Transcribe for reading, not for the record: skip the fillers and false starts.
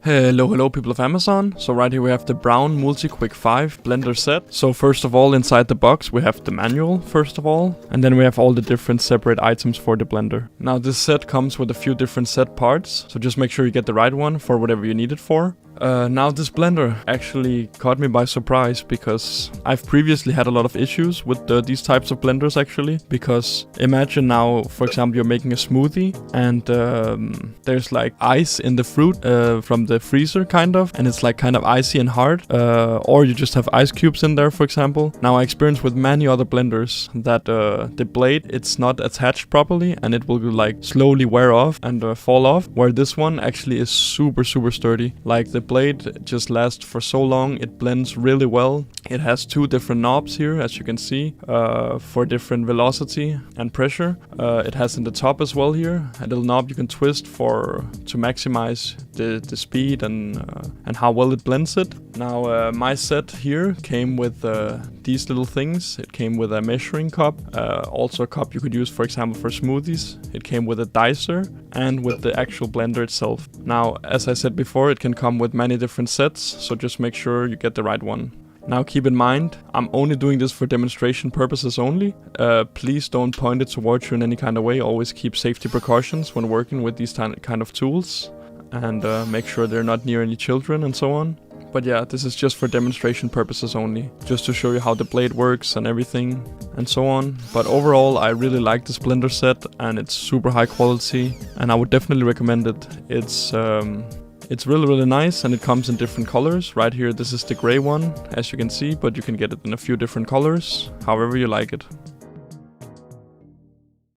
Hello people of Amazon. So right here we have the Braun MultiQuick 5 blender set. So first of all, inside the box we have the manual first of all, and then we have all the different separate items for the blender. Now this set comes with a few different set parts, so just make sure you get the right one for whatever you need it for. Now this blender actually caught me by surprise because I've previously had a lot of issues with these types of blenders actually. Because imagine now, for example, you're making a smoothie and there's like ice in the fruit from the freezer kind of, and it's like kind of icy and hard, or you just have ice cubes in there, for example. Now I experienced with many other blenders that the blade, it's not attached properly and it will like slowly wear off and fall off, where this one actually is super sturdy. Like the blade just lasts for so long, it blends really well. It has two different knobs here, as you can see, for different velocity and pressure. It has in the top as well here a little knob you can twist to maximize the speed and how well it blends it. Now my set here came with these little things. It came with a measuring cup, also a cup you could use for example for smoothies. It came with a dicer and with the actual blender itself. Now as I said before, it can come with many different sets, so just make sure you get the right one. Now keep in mind, I'm only doing this for demonstration purposes only. Please don't point it towards you in any kind of way. Always keep safety precautions when working with these kind of tools, and make sure they're not near any children and so on. But yeah, this is just for demonstration purposes only, just to show you how the blade works and everything and so on. But overall, I really like this blender set and it's super high quality and I would definitely recommend it. It's really nice and it comes in different colors. Right here, this is the gray one, as you can see, but you can get it in a few different colors, however you like it.